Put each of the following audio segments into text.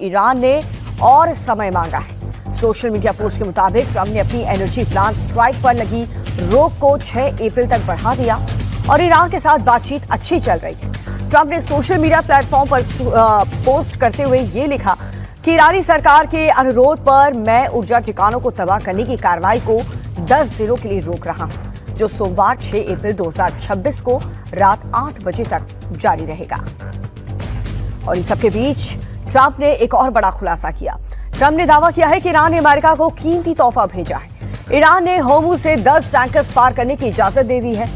Iran ने और समय मांगा है। सोशल मीडिया पोस्ट के मुताबिक ट्रंप ने अपनी एनर्जी प्लांट स्ट्राइक पर लगी रोक को 6 अप्रैल तक बढ़ा दिया और ईरान के साथ बातचीत अच्छी चल रही है। ट्रंप ने सोशल मीडिया प्लेटफॉर्म पर पोस्ट करते हुए ये लिखा कि ईरानी सरकार के अनुरोध पर मैं ऊर्जा ठिकानों को तबाह करने की कार्रवाई को 10 दिनों के लिए रोक रहा हूं, जो सोमवार 6 अप्रैल 2026 को रात 8 बजे तक जारी रहेगा। और इन सबके बीच ट्रंप ने एक और बड़ा खुलासा किया। ट्रंप ने दावा किया है कि ईरान ने अमेरिका को कीमती तोहफा भेजा है। ईरान ने होर्मुज से 10 टैंकर्स पार करने की इजाजत दे दी है।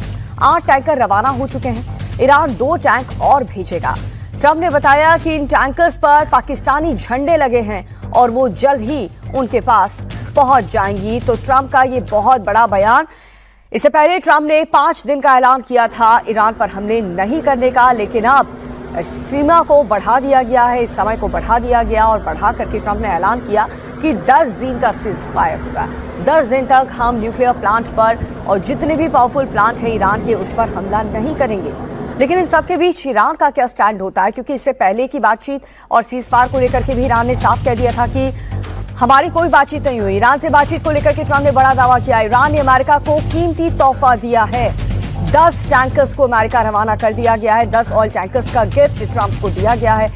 8 टैंकर रवाना हो चुके हैं। ईरान 2 टैंक और भेजेगा। ट्रंप ने बताया कि इन टैंकर्स पर पाकिस्तानी झंडे लगे हैं और वो जल्द ही उनके पास पहुंच जाएंगी। तो ट्रंप का ये बहुत बड़ा बयान। इससे पहले ट्रंप ने 5 दिन का ऐलान किया था ईरान पर हमले नहीं करने का, लेकिन अब सीमा को बढ़ा दिया गया है, इस समय को बढ़ा दिया गया और बढ़ा करके ट्रंप ने ऐलान किया कि 10 दिन का सीज़फायर होगा। 10 दिन तक हम न्यूक्लियर प्लांट पर और जितने भी पावरफुल प्लांट हैं ईरान के, उस पर हमला नहीं करेंगे। लेकिन इन सब के बीच ईरान का क्या स्टैंड होता है, क्योंकि इससे पहले की बातचीत और सीज़फायर को लेकर के भी ईरान ने साफ कह दिया था कि हमारी कोई बातचीत नहीं हुई। ईरान से बातचीत को लेकर के ट्रंप ने बड़ा दावा किया। ईरान ने अमेरिका को कीमती तोहफा दिया है। 10 टैंकर्स को अमेरिका रवाना कर दिया गया है। 10 ऑयल टैंकर्स का गिफ्ट ट्रंप को दिया गया है,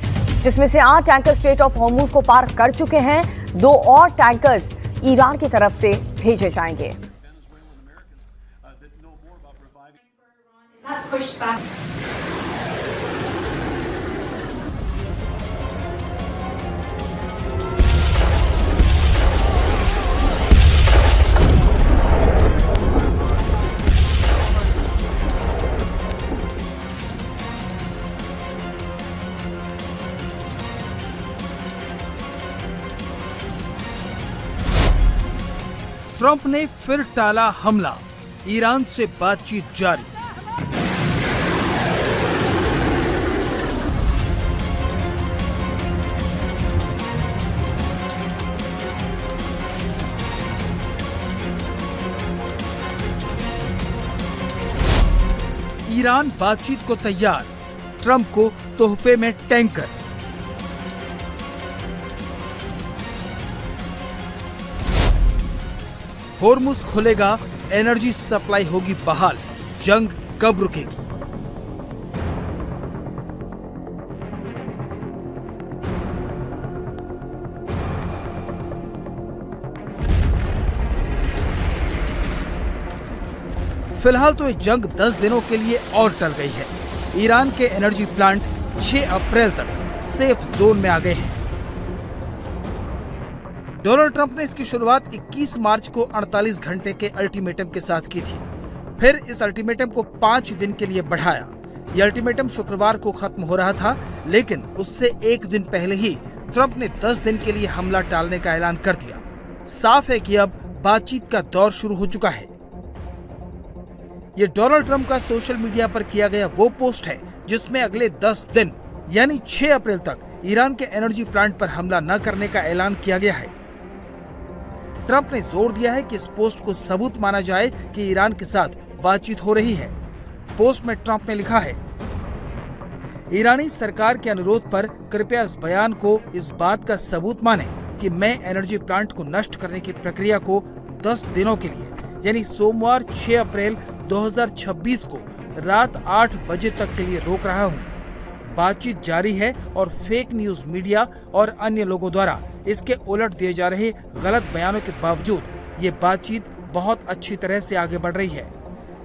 जिसमें से 8 टैंकर स्ट्रेट ऑफ होर्मुज को पार कर चुके हैं। 2 और टैंकर्स ईरान की तरफ से भेजे जाएंगे। ट्रंप ने फिर टाला हमला, ईरान से बातचीत जारी। ईरान बातचीत को तैयार, ट्रंप को तोहफे में टैंकर। होर्मुज खुलेगा, एनर्जी सप्लाई होगी बहाल, जंग कब रुकेगी? फिलहाल तो ये जंग 10 दिनों के लिए और टल गई है। ईरान के एनर्जी प्लांट 6 अप्रैल तक सेफ जोन में आ गए हैं। डोनाल्ड ट्रंप ने इसकी शुरुआत 21 मार्च को 48 घंटे के अल्टीमेटम के साथ की थी। फिर इस अल्टीमेटम को 5 दिन के लिए बढ़ाया। यह अल्टीमेटम शुक्रवार को खत्म हो रहा था, लेकिन उससे 1 दिन पहले ही ट्रंप ने 10 दिन के लिए हमला टालने का ऐलान कर दिया। साफ है कि अब बातचीत का दौर शुरू हो चुका है। ये डोनाल्ड ट्रंप का सोशल मीडिया पर किया गया वो पोस्ट है जिसमें अगले 10 दिन यानी 6 अप्रैल तक ईरान के एनर्जी प्लांट पर हमला न करने का ऐलान किया गया है। ट्रंप ने जोर दिया है कि इस पोस्ट को सबूत माना जाए कि ईरान के साथ बातचीत हो रही है। पोस्ट में ट्रंप ने लिखा है, ईरानी सरकार के अनुरोध पर कृपया इस बयान को इस बात का सबूत माने कि मैं एनर्जी प्लांट को नष्ट करने की प्रक्रिया को 10 दिनों के लिए यानी सोमवार 6 अप्रैल 2026 को रात 8 बजे तक के लिए रोक रहा हूं। बातचीत जारी है और फेक न्यूज मीडिया और अन्य लोगों द्वारा इसके उलट दिए जा रहे गलत बयानों के बावजूद ये बातचीत बहुत अच्छी तरह से आगे बढ़ रही है।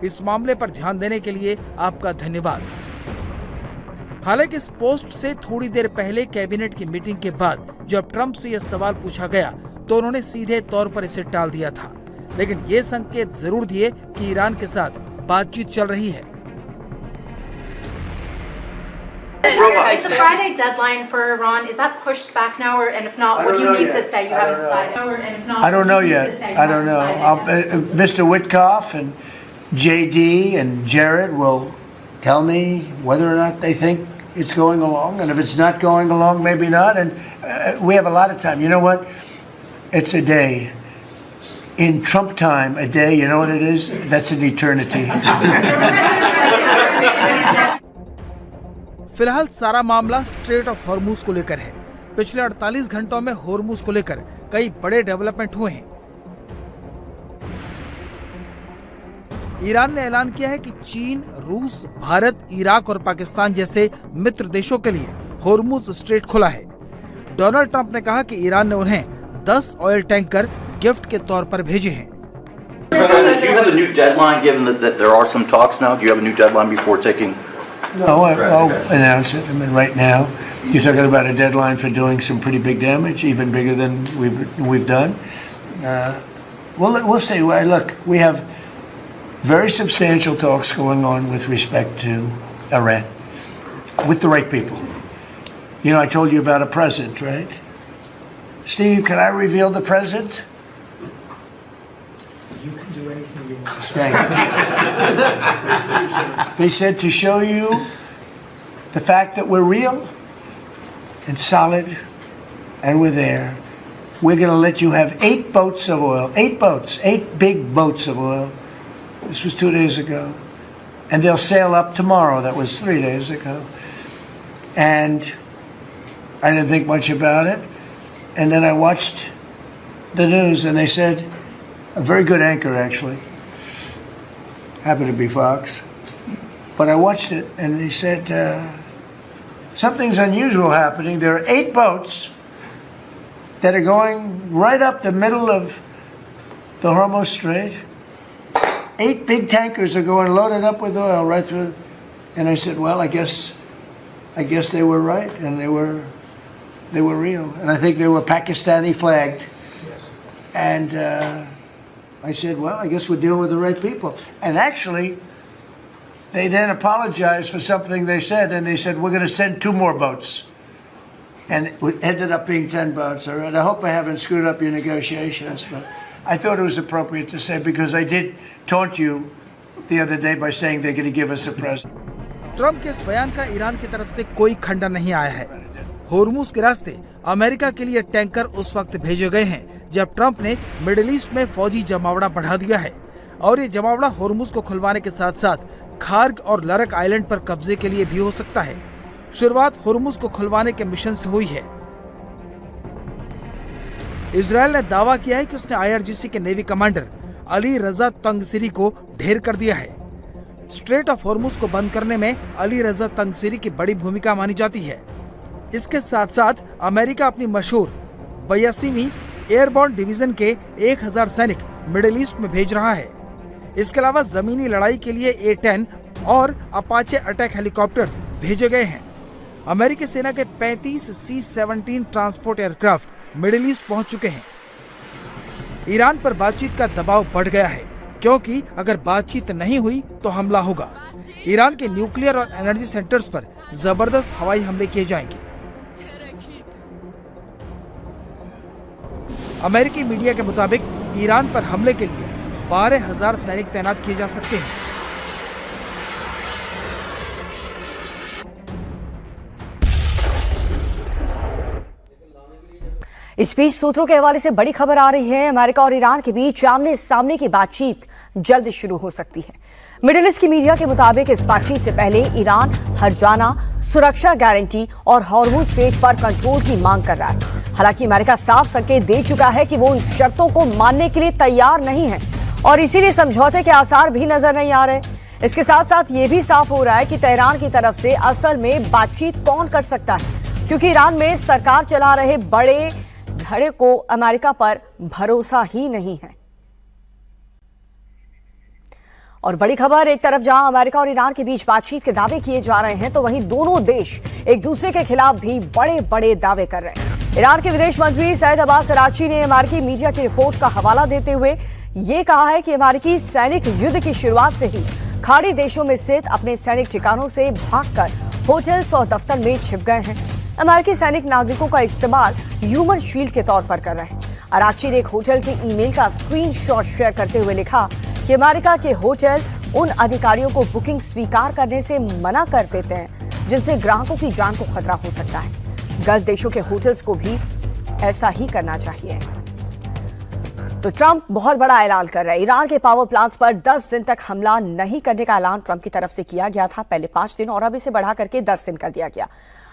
इस मामले पर ध्यान देने के लिए आपका धन्यवाद। हालांकि इस पोस्ट से थोड़ी देर पहले कैबिनेट की मीटिंग के बाद जब ट्रंप से यह सवाल पूछा गया तो उन्होंने सीधे तौर पर इसे टाल दिया था, लेकिन ये संकेत जरूर दिए कि ईरान के साथ बातचीत चल रही है। Is the Friday deadline for Iran, is that pushed back now, or and if not, what do you need to say? You haven't decided. And if not, I don't know yet. I don't know. Mr. Witkoff and JD and Jared will tell me whether or not they think it's going along, and if it's not going along, maybe not. And we have a lot of time. You know what? It's a day. In Trump time, a day, you know what it is? That's an eternity. फिलहाल सारा मामला straight of Hormuz को लेकर है। पिछले 48 घंटों में होर्मुज को लेकर कई बड़े डेवलपमेंट हुए हैं। ईरान ने ऐलान किया है कि चीन, रूस, भारत, इराक और पाकिस्तान जैसे मित्र देशों के लिए होर्मुज स्ट्रेट खुला है। डोनाल्ड ट्रंप ने कहा कि ईरान ने उन्हें 10 ऑयल टैंकर गिफ्ट के तौर पर भेजे हैं। President, do you have a new deadline, given that there are some talks now? Do you have a new deadline before taking? No, I'll announce it. I mean, right now, you're talking about a deadline for doing some pretty big damage, even bigger than we've done. We'll see. Look, we have very substantial talks going on with respect to Iran, with the right people. You know, I told you about a present, right? Steve, can I reveal the present? You can do anything you want. Thank you. They said to show you the fact that we're real and solid and we're there. We're going to let you have 8 boats of oil, 8 boats, 8 big boats of oil. This was 2 days ago. And they'll sail up tomorrow. That was 3 days ago. And I didn't think much about it. And then I watched the news and they said, a very good anchor actually, happened to be Fox, but I watched it and he said, something's unusual happening. There are 8 boats that are going right up the middle of the Hormuz Strait. 8 big tankers are going loaded up with oil right through. And I said, well, I guess they were right, and they were real. And I think they were Pakistani flagged. Yes. And I said, well, I guess we're dealing with the right people. And actually, they then apologized for something they said, and they said, we're going to send 2 more boats. And it ended up being 10 boats. All right. I hope I haven't screwed up your negotiations, but I thought it was appropriate to say, because I did taunt you the other day by saying they're going to give us a present. Trump के इस बयान का Iran की तरफ से कोई खंडन नहीं आया है। होर्मुज के रास्ते अमेरिका के लिए टैंकर उस वक्त भेजे गए हैं जब ट्रंप ने मिडिल ईस्ट में फौजी जमावड़ा बढ़ा दिया है, और ये जमावड़ा होर्मुज को खुलवाने के साथ साथ खार्ग और लरक आइलैंड पर कब्जे के लिए भी हो सकता है। शुरुआत होर्मुज को खुलवाने के मिशन से हुई है। इजरायल ने दावा किया है कि उसने IRGC के नेवी कमांडर अली रजा तंगसीरी को ढेर कर दिया है। स्ट्रेट ऑफ होर्मुज को बंद करने में अली रजा तंगसीरी की बड़ी भूमिका मानी जाती है। इसके साथ साथ अमेरिका अपनी मशहूर 82वीं एयरबोर्न डिवीजन के 1000 सैनिक मिडिल ईस्ट में भेज रहा है। इसके अलावा जमीनी लड़ाई के लिए A-10 और अपाचे अटैक हेलीकॉप्टर्स भेजे गए हैं। अमेरिकी सेना के 35 C-17 transport aircraft middle east पहुंच चुके हैं। ईरान पर बातचीत का दबाव बढ़ गया है, क्योंकि अगर बातचीत नहीं हुई तो हमला होगा। ईरान के न्यूक्लियर और एनर्जी सेंटर्स पर जबरदस्त हवाई हमले किए जाएंगे। अमेरिकी मीडिया के मुताबिक ईरान पर हमले के लिए 12,000 सैनिक तैनात किए जा सकते हैं। इस बीच सूत्रों के हवाले से बड़ी खबर आ रही है, अमेरिका और ईरान के बीच आमने सामने की बातचीत जल्द शुरू हो सकती है। मिडिल ईस्ट की मीडिया के मुताबिक इस बातचीत से पहले ईरान हर्जाना, सुरक्षा गारंटी और हॉर्मुज स्ट्रेट पर कंट्रोल की मांग कर रहा है। हालांकि अमेरिका साफ संकेत दे चुका है कि वो उन शर्तों को मानने के लिए तैयार नहीं है और इसीलिए समझौते के आसार भी नजर नहीं आ रहे। इसके साथ साथ ये भी साफ हो रहा है कि तेहरान की तरफ से असल में बातचीत कौन कर सकता है, क्योंकि ईरान में सरकार चला रहे बड़े धड़े को अमेरिका पर भरोसा ही नहीं है। और बड़ी खबर, एक तरफ जहां अमेरिका और ईरान के बीच बातचीत के दावे किए जा रहे हैं, तो वहीं दोनों देश एक दूसरे के खिलाफ भी बड़े बड़े दावे कर रहे हैं। ईरान के विदेश मंत्री सैयद अब्बास अरागची ने अमेरिकी मीडिया की रिपोर्ट का हवाला देते हुए ये कहा है कि अमेरिकी सैनिक युद्ध की शुरुआत से ही खाड़ी देशों में स्थित अपने सैनिक ठिकानों से भागकर होटल्स और दफ्तर में छिप गए हैं। अमेरिकी सैनिक नागरिकों का इस्तेमाल ह्यूमन शील्ड के तौर पर कर रहे हैं। अरागची ने एक होटल के ईमेल का स्क्रीनशॉट शेयर करते हुए लिखा कि अमेरिका के होटल उन अधिकारियों को बुकिंग स्वीकार करने से मना कर देते हैं जिनसे ग्राहकों की जान को खतरा हो सकता है। गल्फ देशों के होटल्स को भी ऐसा ही करना चाहिए। तो ट्रंप बहुत बड़ा ऐलान कर रहे हैं। ईरान के पावर प्लांट्स पर 10 दिन तक हमला नहीं करने का ऐलान ट्रंप की तरफ से किया गया था। पहले 5 दिन और अब इसे बढ़ा करके 10 दिन कर दिया गया।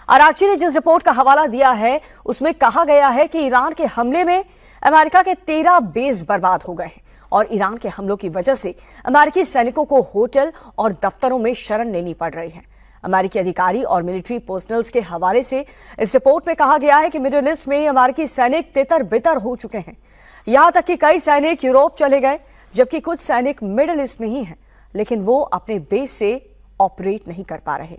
आरागची ने जिस रिपोर्ट का हवाला दिया है उसमें कहा गया है कि ईरान के हमले में अमेरिका के 13 बेस बर्बाद हो गए हैं और ईरान के हमलों की वजह से अमेरिकी सैनिकों को होटल और दफ्तरों में शरण लेनी पड़ रही है। अमेरिकी अधिकारी और मिलिट्री पर्सनल्स के हवाले से इस रिपोर्ट में कहा गया है कि मिडिल ईस्ट में अमेरिकी सैनिक तितर बितर हो चुके हैं। यहां तक कि कई सैनिक यूरोप चले गए, जबकि कुछ सैनिक मिडिल ईस्ट में ही हैं, लेकिन वो अपने बेस से ऑपरेट नहीं कर पा रहे।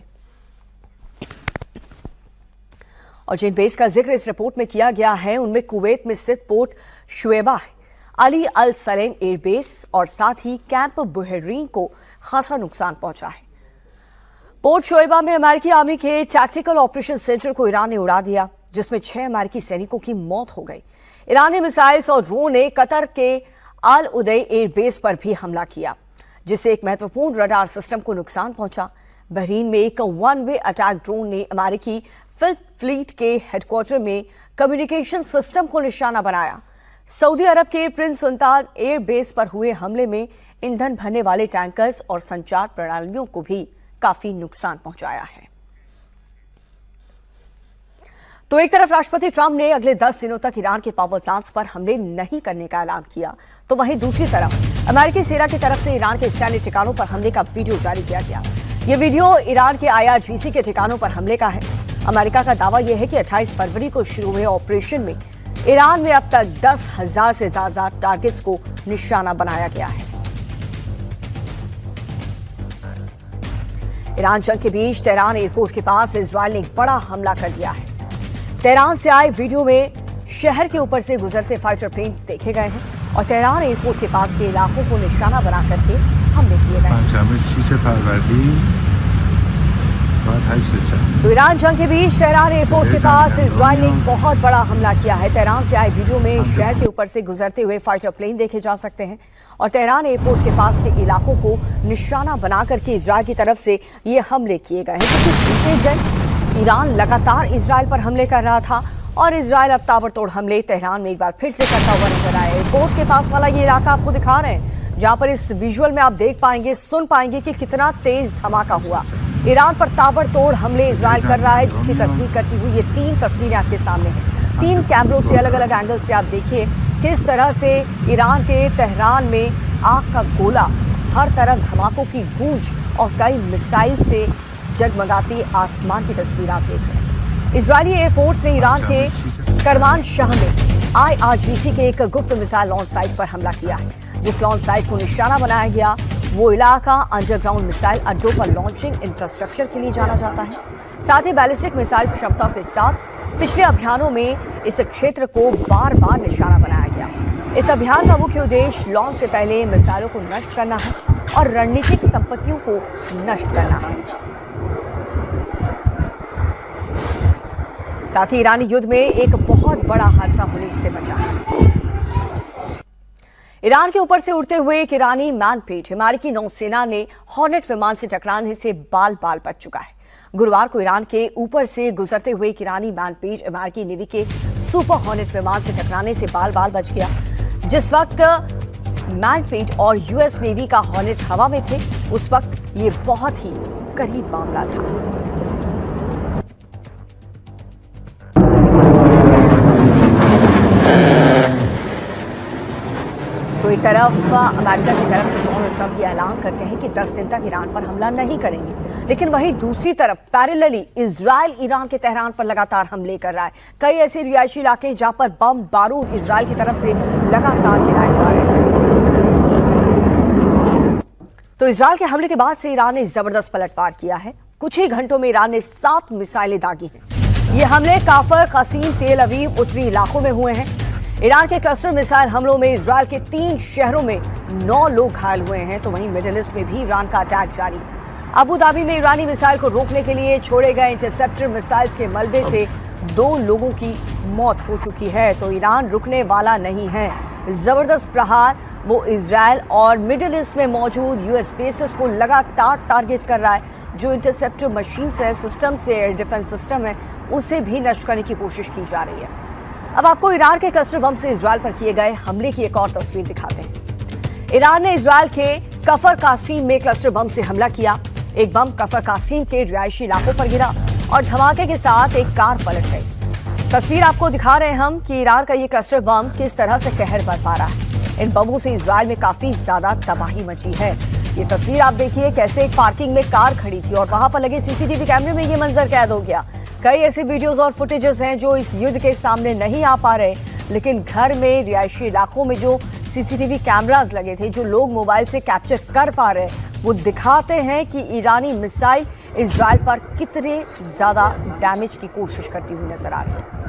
और जिन बेस का जिक्र इस रिपोर्ट में किया गया है उनमें कुवैत में स्थित पोर्ट शुएबा है, अली अल सलेम एयरबेस और साथ ही कैंप बुहेरीन को खासा नुकसान पहुंचा है। पोर्ट शुएबा में अमेरिकी आर्मी के टैक्टिकल ऑपरेशन सेंटर को ईरान ने उड़ा दिया, जिसमें 6 अमेरिकी सैनिकों की मौत हो गई। ईरानी मिसाइल्स और ड्रोन ने कतर के अल उदय एयरबेस पर भी हमला किया, जिससे एक महत्वपूर्ण रडार सिस्टम को नुकसान पहुंचा। बहरीन में एक 1 वे अटैक ड्रोन ने अमेरिकी फिफ्थ फ्लीट के हेडक्वार्टर में कम्युनिकेशन सिस्टम को निशाना बनाया। सऊदी अरब के प्रिंस सुल्तान एयरबेस पर हुए हमले में ईंधन भरने वाले टैंकर्स और संचार प्रणालियों को भी काफी नुकसान पहुंचाया है। तो एक तरफ राष्ट्रपति ट्रंप ने अगले 10 दिनों तक ईरान के पावर प्लांट्स पर हमले नहीं करने का ऐलान किया, तो वहीं दूसरी तरफ अमेरिकी सेना की तरफ से ईरान के सैन्य ठिकानों पर हमले का वीडियो जारी किया गया। यह वीडियो ईरान के IRGC के ठिकानों पर हमले का है। अमेरिका का दावा यह है कि 28 फरवरी को शुरू हुए ऑपरेशन में ईरान में अब तक 10,000 से ज्यादा टारगेट्स को निशाना बनाया गया है। ईरान जंग के बीच तेहरान एयरपोर्ट के पास इजरायल ने एक बड़ा हमला कर दिया है। तेहरान से आए वीडियो में शहर के ऊपर से गुजरते फाइटर प्लेन देखे गए हैं और तेहरान एयरपोर्ट के पास के इलाकों को निशाना बना करके हमले किए गए हैं। तो ईरान जंग के बीच तेहरान एयरपोर्ट के पास इजरायल ने एक बहुत बड़ा हमला किया है। तेहरान से आए वीडियो में शहर के ऊपर से गुजरते हुए फाइटर प्लेन देखे जा सकते हैं और तेहरान एयरपोर्ट के पास के इलाकों को निशाना बना करके इजरायल की तरफ से ये हमले किए गए हैं, क्योंकि बीते दिन ईरान लगातार इजरायल पर हमले कर रहा था और इजरायल अब ताबड़तोड़ हमले तेहरान में एक बार फिर से करता हुआ नजर आया। एयरपोर्ट के पास वाला ये इलाका आपको दिखा रहे हैं, जहां पर इस विजुअल में आप देख पाएंगे, सुन पाएंगे कि कितना तेज धमाका हुआ। ईरान पर ताबड़तोड़ हमले इजरायल कर रहा है, जिसकी तस्दीक करती हुई ये 3 तस्वीरें आपके सामने हैं। 3 कैमरों से अलग अलग एंगल से आप देखिए किस तरह से ईरान के तेहरान में आग का गोला, हर तरफ धमाकों की गूंज और कई मिसाइल से जगमगाती आसमान की तस्वीर आप देख रहे हैं। इजरायली एयरफोर्स ने ईरान के करमान शाह में IRGC के एक गुप्त मिसाइल लॉन्च साइट पर हमला किया है। जिस लॉन्च साइट को निशाना बनाया गया वो इलाका अंडरग्राउंड मिसाइल अड्डों पर लॉन्चिंग इंफ्रास्ट्रक्चर के लिए जाना जाता है। साथ ही बैलिस्टिक मिसाइल क्षमताओं के साथ पिछले अभियानों में इस क्षेत्र को बार बार निशाना बनाया गया। इस अभियान का मुख्य उद्देश्य लॉन्च से पहले मिसाइलों को नष्ट करना है और रणनीतिक संपत्तियों को नष्ट करना है। साथ ही ईरानी युद्ध में एक बहुत बड़ा हादसा होने से बचा है। ईरान के ऊपर से उड़ते हुए एक ईरानी मैनपेट अमेरिकी नौसेना ने हॉर्नेट विमान से टकराने से बाल बाल बच चुका है। गुरुवार को ईरान के ऊपर से गुजरते हुए एक ईरानी मैनपेट अमेरिकी नेवी के सुपर हॉर्नेट विमान से टकराने से बाल बाल बच गया। जिस वक्त मैनपेट और US नेवी का हॉर्नेट हवा में थे, उस वक्त ये बहुत ही करीब मामला था। तो एक तरफ अमेरिका की तरफ से डोनाल्ड ट्रंप ये ऐलान करते हैं कि 10 दिन तक ईरान पर हमला नहीं करेंगे, लेकिन वहीं दूसरी तरफ पैरेलली इजरायल ईरान के तेहरान पर लगातार हमले कर रहा है। कई ऐसे रिहायशी इलाके हैं जहां पर बम बारूद इजरायल की तरफ से लगातार गिराए जा रहे हैं। तो इजरायल के हमले के बाद से ईरान ने जबरदस्त पलटवार किया है। कुछ ही घंटों में ईरान ने 7 मिसाइलें दागी हैं। ये हमले काफर, कसीम, तेल अवीव उत्तरी इलाकों में हुए हैं। ईरान के क्लस्टर मिसाइल हमलों में इजरायल के 3 शहरों में 9 लोग घायल हुए हैं। तो वहीं मिडिल ईस्ट में भी ईरान का अटैक जारी है। अबू धाबी में ईरानी मिसाइल को रोकने के लिए छोड़े गए इंटरसेप्टर मिसाइल्स के मलबे से 2 लोगों की मौत हो चुकी है। तो ईरान रुकने वाला नहीं है। जबरदस्त प्रहार वो इजरायल और मिडिल ईस्ट में मौजूद US बेसेस को लगातार टारगेट कर रहा है। जो इंटरसेप्टर मशीन से, सिस्टम से, एयर डिफेंस सिस्टम है, उसे भी नष्ट करने की कोशिश की जा रही है। अब आपको ईरान के क्लस्टर बम से इजरायल पर किए गए हमले की एक और तस्वीर दिखाते हैं। ईरान ने इजरायल के कफर कासीम में क्लस्टर बम से हमला किया। एक बम कफर कासीम के रिहायशी इलाकों पर गिरा और धमाके के साथ एक कार पलट गई। तस्वीर आपको दिखा रहे हैं हम कि ईरान का ये क्लस्टर बम किस तरह से कहर बरपा रहा है। इन बमों से इजरायल में काफी ज्यादा तबाही मची है। ये तस्वीर आप देखिए कैसे एक पार्किंग में कार खड़ी थी और वहां पर लगे सीसीटीवी कैमरे में ये मंजर कैद हो गया। कई ऐसे वीडियोस और फुटेजेस हैं जो इस युद्ध के सामने नहीं आ पा रहे, लेकिन घर में रिहायशी इलाकों में जो सीसीटीवी कैमरास लगे थे, जो लोग मोबाइल से कैप्चर कर पा रहे हैं, वो दिखाते हैं कि ईरानी मिसाइल इजरायल पर कितने ज्यादा डैमेज की कोशिश करती हुई नजर आ रही है।